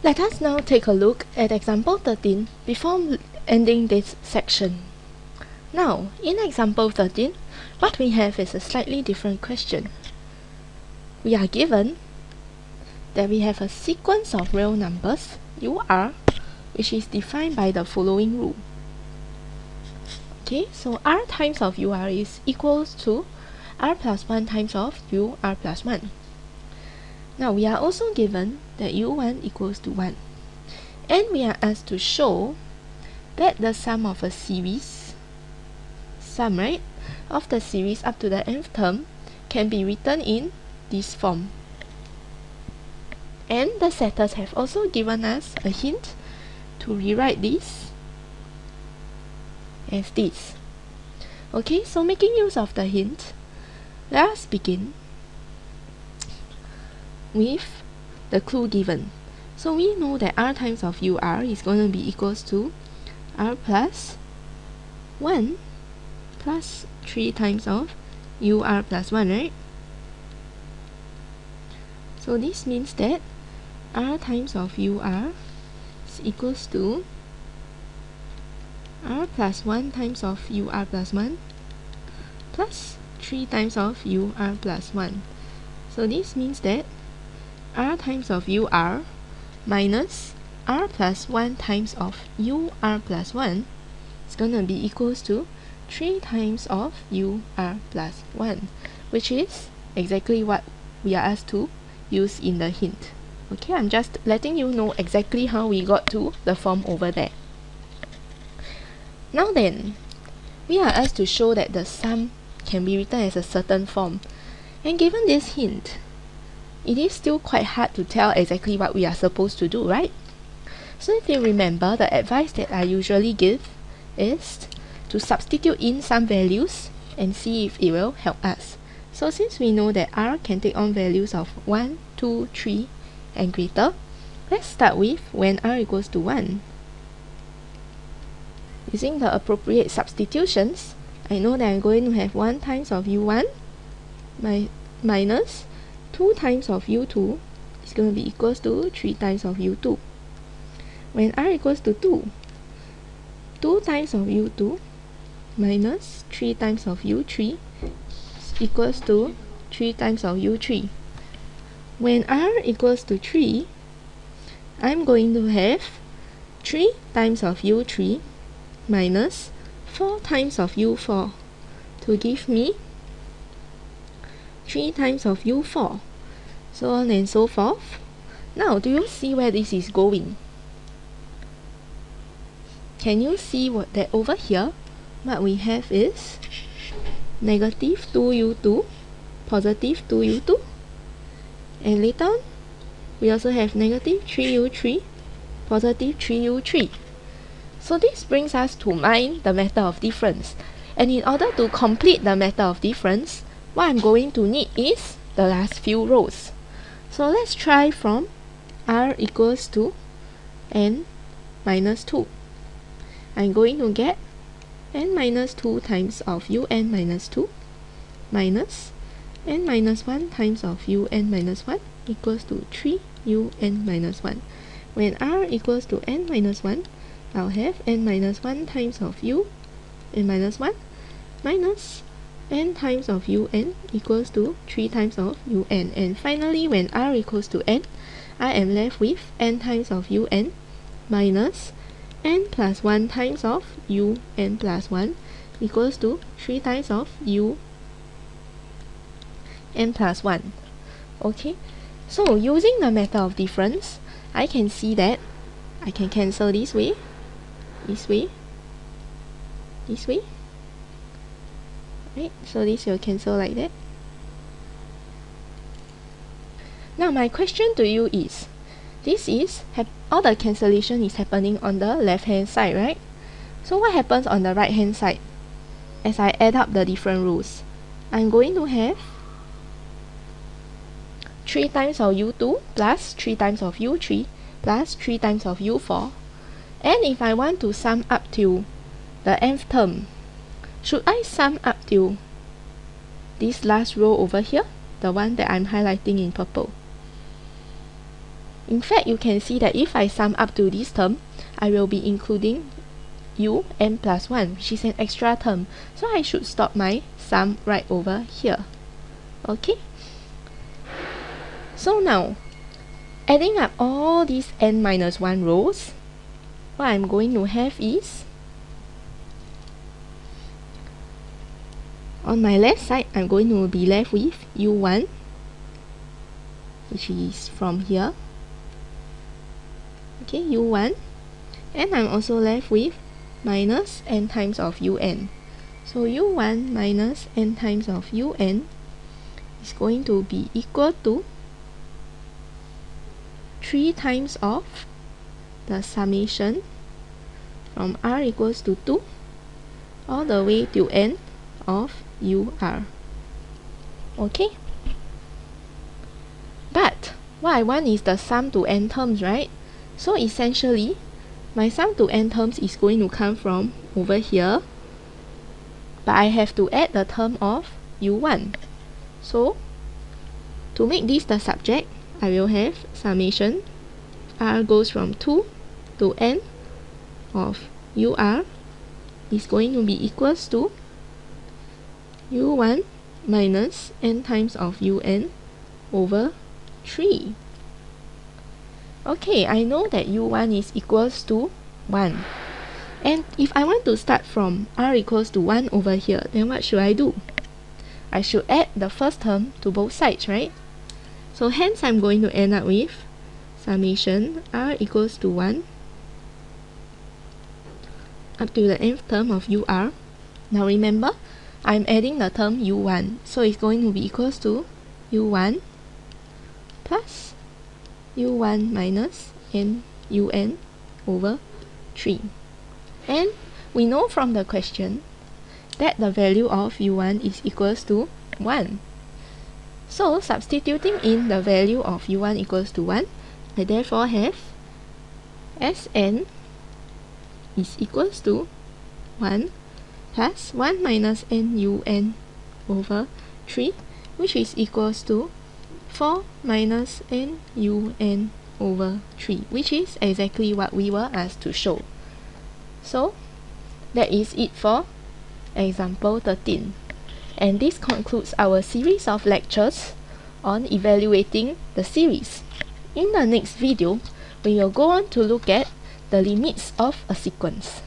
Let us now take a look at example 13 before ending this section. Now, in example 13, what we have is a slightly different question. We are given that we have a sequence of real numbers, UR, which is defined by the following rule. Okay, so R times of UR is equals to R plus 1 times of UR plus 1. Now we are also given that U1 equals to 1. And we are asked to show that the sum of a series, of the series up to the nth term can be written in this form. And the setters have also given us a hint to rewrite this as this. Okay, so making use of the hint, let us begin with the clue given. So we know that R times of UR is going to be equals to R plus 1 plus 3 times of UR plus 1, right? So this means that R times of UR is equals to R plus 1 times of UR plus 1 plus 3 times of UR plus 1. So this means that R times of UR minus R plus 1 times of UR plus 1 is going to be equals to 3 times of UR plus 1, which is exactly what we are asked to use in the hint. Okay, I'm just letting you know exactly how we got to the form over there. Now then, we are asked to show that the sum can be written as a certain form. And given this hint, it is still quite hard to tell exactly what we are supposed to do, right? So if you remember, the advice that I usually give is to substitute in some values and see if it will help us. So since we know that R can take on values of 1, 2, 3 and greater, let's start with when R equals to 1. Using the appropriate substitutions, I know that I'm going to have 1 times of U1 minus 2 times of U2 is going to be equals to 3 times of U2. When R equals to 2, 2 times of U2 minus 3 times of U3 is equals to 3 times of U3. When R equals to 3, I'm going to have 3 times of U3 minus 4 times of U4 to give me 3 times of U4, so on and so forth. Now, do you see where this is going? Can you see that over here, what we have is negative 2U2, positive 2U2, and later on, we also have negative 3U3, positive 3U3. So this brings us to mind the matter of difference. And in order to complete the matter of difference, what I'm going to need is the last few rows. So let's try from R equals to n minus 2. I'm going to get n minus 2 times of un minus 2 minus n minus 1 times of un minus 1 equals to 3 un minus 1. When R equals to n minus 1, I'll have n minus 1 times of u n minus 1 minus n times of un equals to 3 times of un. And finally, when R equals to n, I am left with n times of un minus n plus 1 times of un plus 1 equals to 3 times of un plus 1. Okay, so using the method of difference, I can see that I can cancel this way, this way, this way. Right, so this will cancel like that. Now my question to you is, this is all the cancellation is happening on the left hand side, right? So what happens on the right hand side? As I add up the different rows, I'm going to have 3 times of U2 plus 3 times of U3 plus 3 times of U4. And if I want to sum up to the nth term, should I sum up to this last row over here, the one that I'm highlighting in purple? In fact, you can see that if I sum up to this term, I will be including un plus 1, which is an extra term. So I should stop my sum right over here. Okay? So now, adding up all these n minus 1 rows, what I'm going to have is, on my left side, I'm going to be left with u1, which is from here. Okay, u1. And I'm also left with minus n times of un. So u1 minus n times of un is going to be equal to 3 times of the summation from r equals to 2 all the way to n of ur. Okay? But what I want is the sum to n terms, right? So essentially, my sum to n terms is going to come from over here, but I have to add the term of u1. So, to make this the subject, I will have summation r goes from 2 to n of ur is going to be equals to u1 minus n times of un over 3. Okay, I know that u1 is equals to 1. And if I want to start from r equals to 1 over here, then what should I do? I should add the first term to both sides, right? So hence I'm going to end up with summation r equals to 1 up to the nth term of ur. Now remember, I'm adding the term u1, so it's going to be equals to u1 plus u1 minus n un over 3. And we know from the question that the value of u1 is equals to 1. So substituting in the value of u1 equals to 1, I therefore have Sn is equals to 1 plus 1 minus nun over 3, which is equals to 4 minus nun over 3, which is exactly what we were asked to show. So that is it for example 13. And this concludes our series of lectures on evaluating the series. In the next video, we will go on to look at the limits of a sequence.